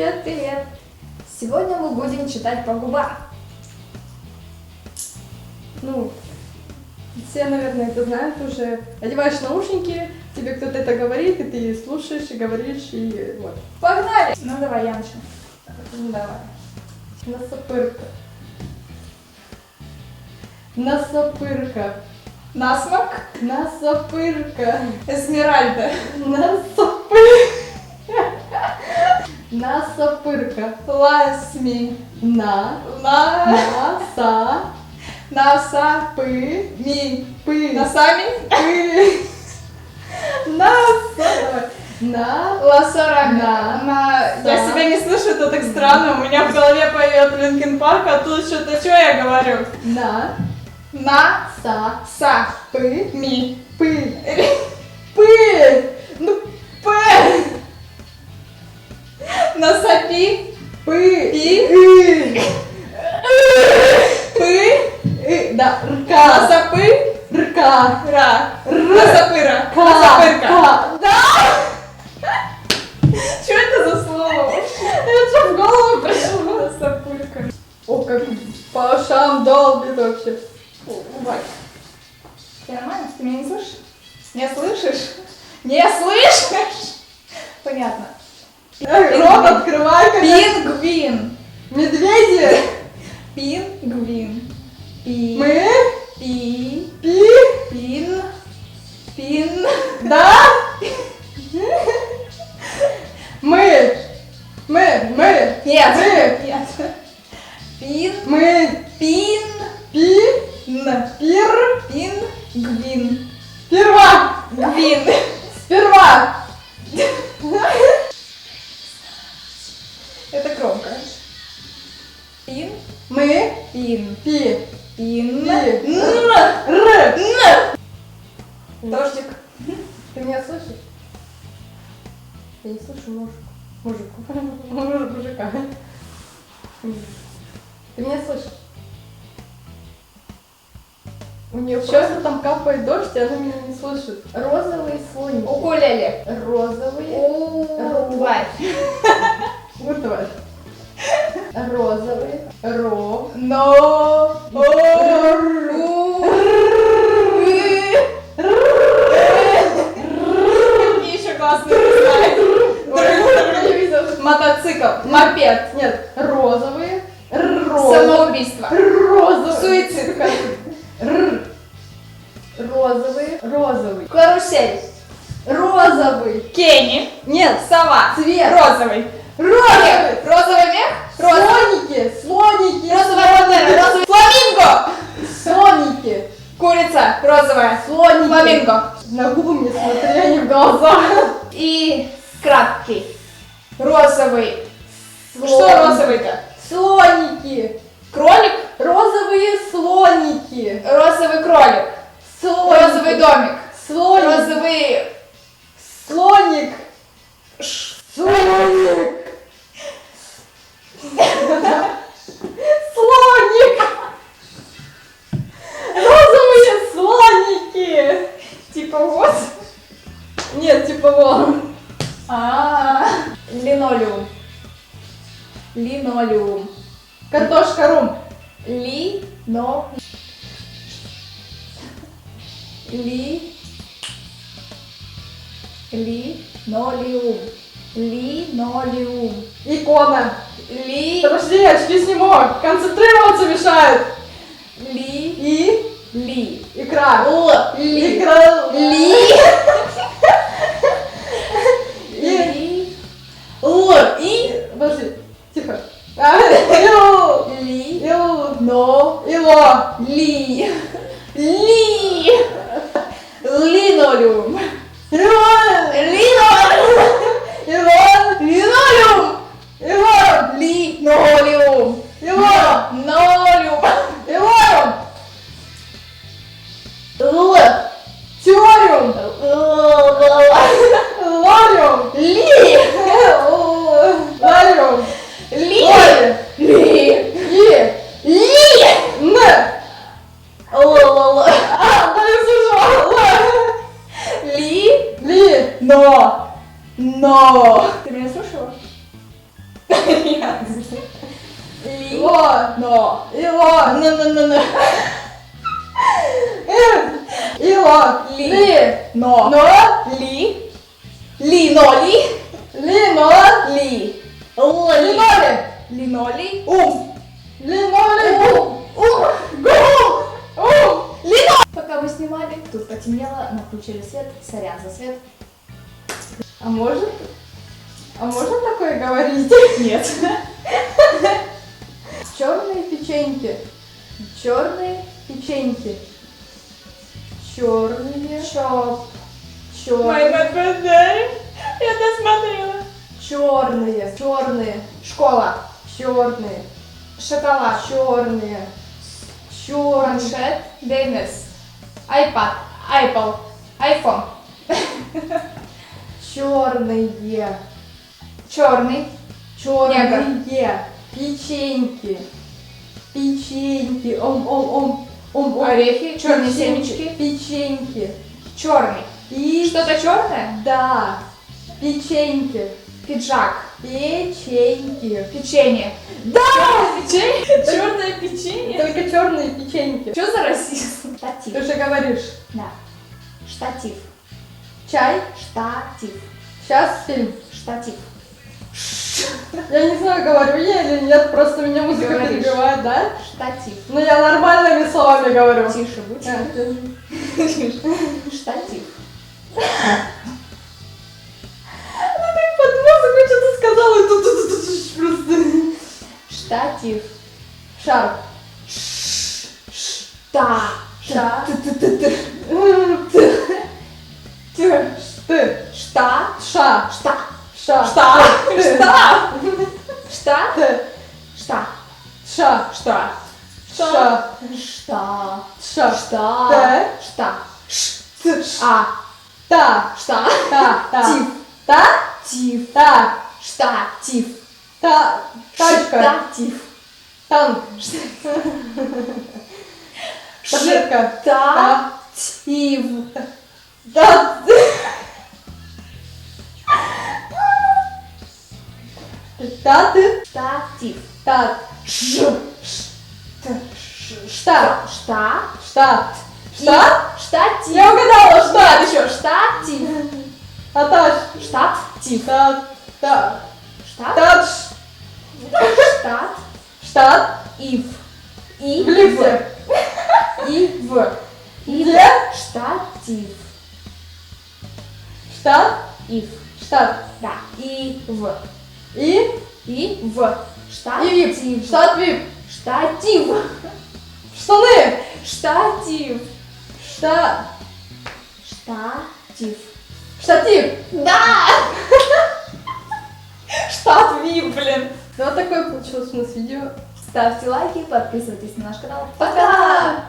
Привет, привет! Сегодня мы будем читать по губам. Ну, все, наверное, это знают уже. Одеваешь наушники, тебе кто-то это говорит, и ты слушаешь, и говоришь, и вот. Погнали! Ну давай, я начну. Ну давай. Носопырка. Носопырка. Насмок. Носопырка. Эсмеральда. Носопырка. Носопырка. Ласми. Наса. Наса. Пы. Ми. Пы. Носами. Пы. Наса. На. Лосорами. Да. Я себя не слышу, это так странно. У меня в голове поет Линкин Парк, а тут что-то, что я говорю? На. На. Са. Са. Пы. Ми. Пы. Пы. Ну, П. Носопи. пы. И. Пы. Да. Рка. Носопы. Рка. Ра. Носопыра. Носопырка. Да. Что это за слово? Это что в голову пришло? Носопырка. О, как по ушам долбит вообще. Убавь. Ты нормально? Ты меня не слышишь? Не слышишь? Не слышишь? Понятно. Рот открывай, как Пингвин. медведи. Пингвин. Пи. Мы. Пи. Пи. Пин. Пин. Да. Мы. Нет. Мы. Нет. Пин. Мы. Пин. Пи. Пир. Пингвин. Сперва. Гвин. Сперва. Это громко. Пин. Мы. Пин. Пи. Пин. Пи. Н. Р. Дождик. Ты меня слышишь? Я не слышу мужика. Ты меня слышишь? У нее просто там капает дождь, и она меня не слышит. Розовые слоники. Укулеле. Розовые. Тварь. Вот тварь. Розовые. Ро. Но. Какие еще классные знают? Мотоцикл. Мопед. Нет. Розовые. Самоубийство. Розовые. Суицид. Розовый. Розовый. Карусель. Розовый. Кенни. Нет. Сова. Цвет. Розовый. Розовый. Розовый мех. Слоники. Слоники. Розовая пантера. Розовый фламинго. Слоники. Курица. Розовая. Слоники. Фламинго. На губы мне смотри, а не в глаза. И краткий. Розовый. Слон. Что розовый-то? Слоники. Кролик. Розовые слоники. Розовый кролик. Слоники. Розовый домик. Слоник. Розовый... Слоник. Слоник. Слоник. Розовые слоники. Типа вот. Нет, типа вот. Линолеум. Линолеум. Картошка рум. Линолеум. Линолеум. Икона. Подожди, очки сниму. Концентрироваться мешает. И. Икра. Икра. Подожди. Тихо. Ило. Линолеум. Илон. Линолеум. Илон. Линолеум. Илон. Нолеум. Илон. Теориум. Лориум. Лариум. Н. Да я слышала. Ли. Ли. Но. Ты меня слушала? Ило. Но. Ило. Но. Ило. Ли. Но. Но. Ли. Ли. Но. Ли. Ли. Но. Ли. Линоли. Линоли. Линоли. Пока мы снимали, тут потемнело, но включили свет. Сорян за свет. А можно такое говорить? Нет. Черные печеньки. Черные печеньки. Черные. Черные. подарок. Я досмотрела. Черные. Черные. Школа. Черные. Шоколад. Черные. Черные. Планшет. Денис. Айпад. Apple. Айфон. Черные. Черный. Черные. Печеньки. Печеньки. Ом. Орехи. Черные Печеньки. семечки. Печеньки. Черный. И... Что-то черное? Да. Печеньки. Пиджак. Печеньки. Печенье. Да! Печенье? Черное печенье? Только черные печеньки. Что за расизм? Штатив. Ты же говоришь. Да. Штатив. Чай. Штатив. Сейчас фильм. Штатив. Я не знаю, говорю я или нет, просто меня музыка Говоришь. перебивает, да? Штатив. Но я нормальными словами говорю. Тише будь. А, Штатив. под музыку что-то сказала, и тут просто... Штатив. Шар. Та. Ша. Ты. Ты. Шта. Ша. Шта. Ша. Шта. Ты. Шта. Шта. Ты. Шта. Ша. Шта. Ша. Шта. Ша. Шта. Та. Шта. А. Та. Шта. Та. Тиф. Та. Тиф. Та. Штатив. Та. Тачка. Штатив. Танк. Таблетка. Штатив. Да. Та ты. Штатив. Та. Штат. Шта. Штат. Штат? Штатив. Я угадала, штат. Еще штатив. Аташ. Штатив. Штат. Та. Штат. Тач. Штат. Штат. Ив. И. В лифте. И. В. Где? Штатив. Штат. Ив. Штат. Да. И. В. И. И. В. И вип. Штатив. Штат вип. Штатив. Штаны. Штатив. Штат. Штатив. Штатив. Да! Штат ВИП, блин. Ну вот такое получилось у нас видео. Ставьте лайки, подписывайтесь на наш канал. Пока!